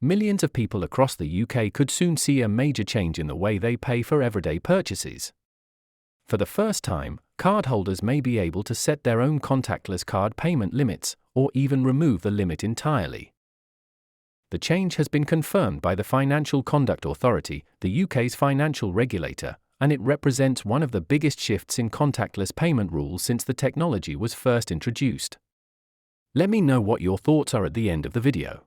millions of people across the UK could soon see a major change in the way they pay for everyday purchases. For the first time, cardholders may be able to set their own contactless card payment limits, or even remove the limit entirely. The change has been confirmed by the Financial Conduct Authority, the UK's financial regulator, and it represents one of the biggest shifts in contactless payment rules since the technology was first introduced. Let me know what your thoughts are at the end of the video.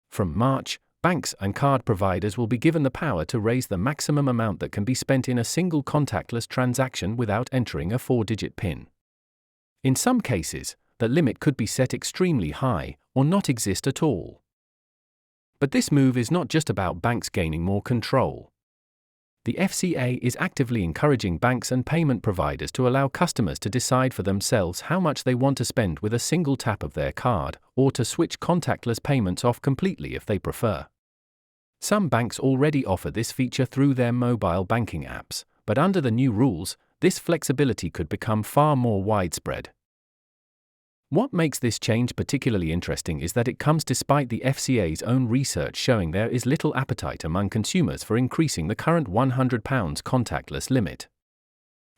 From March, banks and card providers will be given the power to raise the maximum amount that can be spent in a single contactless transaction without entering a 4-digit PIN. In some cases, the limit could be set extremely high, or not exist at all. But this move is not just about banks gaining more control. The FCA is actively encouraging banks and payment providers to allow customers to decide for themselves how much they want to spend with a single tap of their card, or to switch contactless payments off completely if they prefer. Some banks already offer this feature through their mobile banking apps, but under the new rules, this flexibility could become far more widespread. What makes this change particularly interesting is that it comes despite the FCA's own research showing there is little appetite among consumers for increasing the current £100 contactless limit.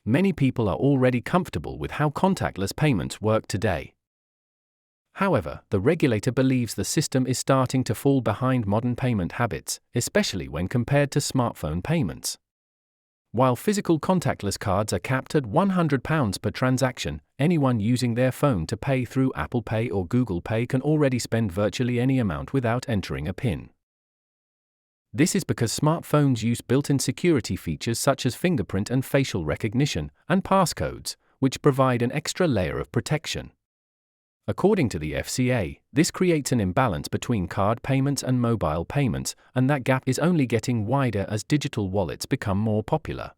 Many people are already comfortable with how contactless payments work today. However, the regulator believes the system is starting to fall behind modern payment habits, especially when compared to smartphone payments. While physical contactless cards are capped at £100 per transaction, anyone using their phone to pay through Apple Pay or Google Pay can already spend virtually any amount without entering a PIN. This is because smartphones use built-in security features such as fingerprint and facial recognition, and passcodes, which provide an extra layer of protection. According to the FCA, this creates an imbalance between card payments and mobile payments, and that gap is only getting wider as digital wallets become more popular.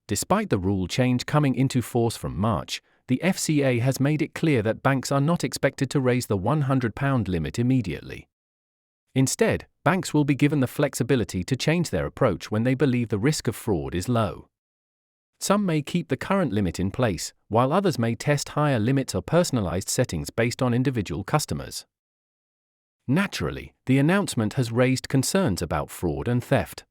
Despite the rule change coming into force from March, the FCA has made it clear that banks are not expected to raise the £100 limit immediately. Instead, banks will be given the flexibility to change their approach when they believe the risk of fraud is low. Some may keep the current limit in place, while others may test higher limits or personalized settings based on individual customers. Naturally, the announcement has raised concerns about fraud and theft.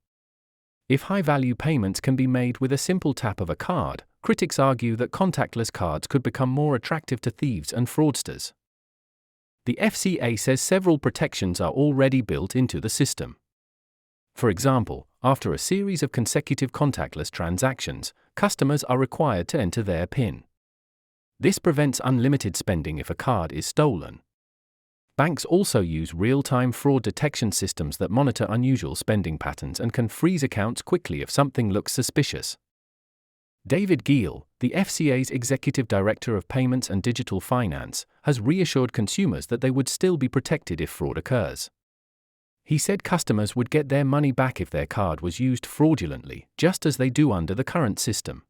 If high-value payments can be made with a simple tap of a card, critics argue that contactless cards could become more attractive to thieves and fraudsters. The FCA says several protections are already built into the system. For example, after a series of consecutive contactless transactions, customers are required to enter their PIN. This prevents unlimited spending if a card is stolen. Banks also use real-time fraud detection systems that monitor unusual spending patterns and can freeze accounts quickly if something looks suspicious. David Gill, the FCA's Executive Director of Payments and Digital Finance, has reassured consumers that they would still be protected if fraud occurs. He said customers would get their money back if their card was used fraudulently, just as they do under the current system.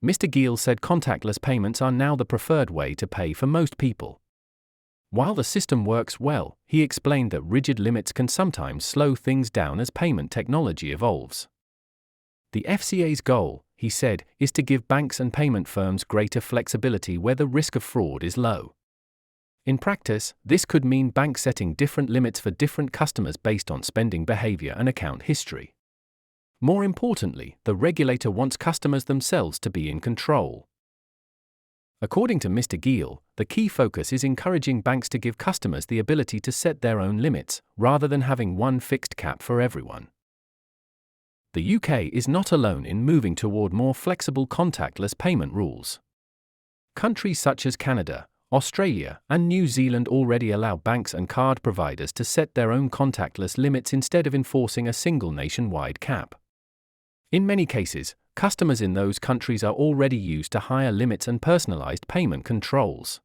Mr. Gill said contactless payments are now the preferred way to pay for most people. While the system works well, he explained that rigid limits can sometimes slow things down as payment technology evolves. The FCA's goal, he said, is to give banks and payment firms greater flexibility where the risk of fraud is low. In practice, this could mean banks setting different limits for different customers based on spending behavior and account history. More importantly, the regulator wants customers themselves to be in control. According to Mr. Gill, the key focus is encouraging banks to give customers the ability to set their own limits, rather than having one fixed cap for everyone. The UK is not alone in moving toward more flexible contactless payment rules. Countries such as Canada, Australia, and New Zealand already allow banks and card providers to set their own contactless limits instead of enforcing a single nationwide cap. In many cases, customers in those countries are already used to higher limits and personalized payment controls.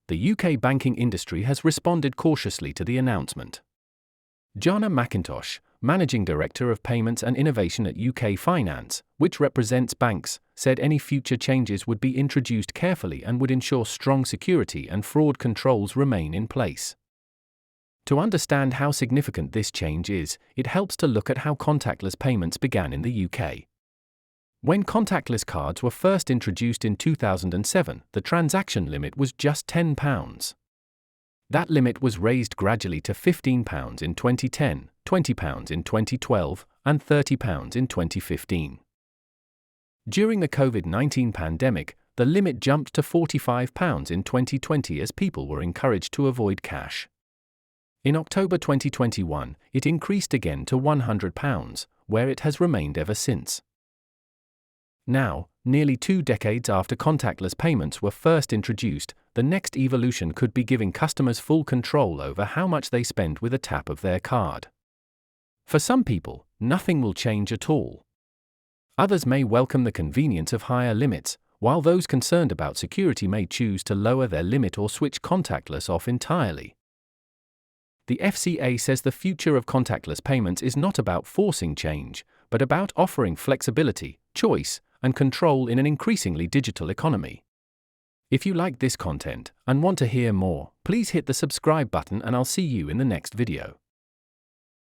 The UK banking industry has responded cautiously to the announcement. Jana McIntosh, Managing Director of Payments and Innovation at UK Finance, which represents banks, said any future changes would be introduced carefully and would ensure strong security and fraud controls remain in place. To understand how significant this change is, it helps to look at how contactless payments began in the UK. When contactless cards were first introduced in 2007, the transaction limit was just £10. That limit was raised gradually to £15 in 2010, £20 in 2012, and £30 in 2015. During the COVID-19 pandemic, the limit jumped to £45 in 2020 as people were encouraged to avoid cash. In October 2021, it increased again to £100, where it has remained ever since. Now, nearly 2 decades after contactless payments were first introduced, the next evolution could be giving customers full control over how much they spend with a tap of their card. For some people, nothing will change at all. Others may welcome the convenience of higher limits, while those concerned about security may choose to lower their limit or switch contactless off entirely. The FCA says the future of contactless payments is not about forcing change, but about offering flexibility, choice, and control in an increasingly digital economy. If you like this content and want to hear more, please hit the subscribe button and I'll see you in the next video.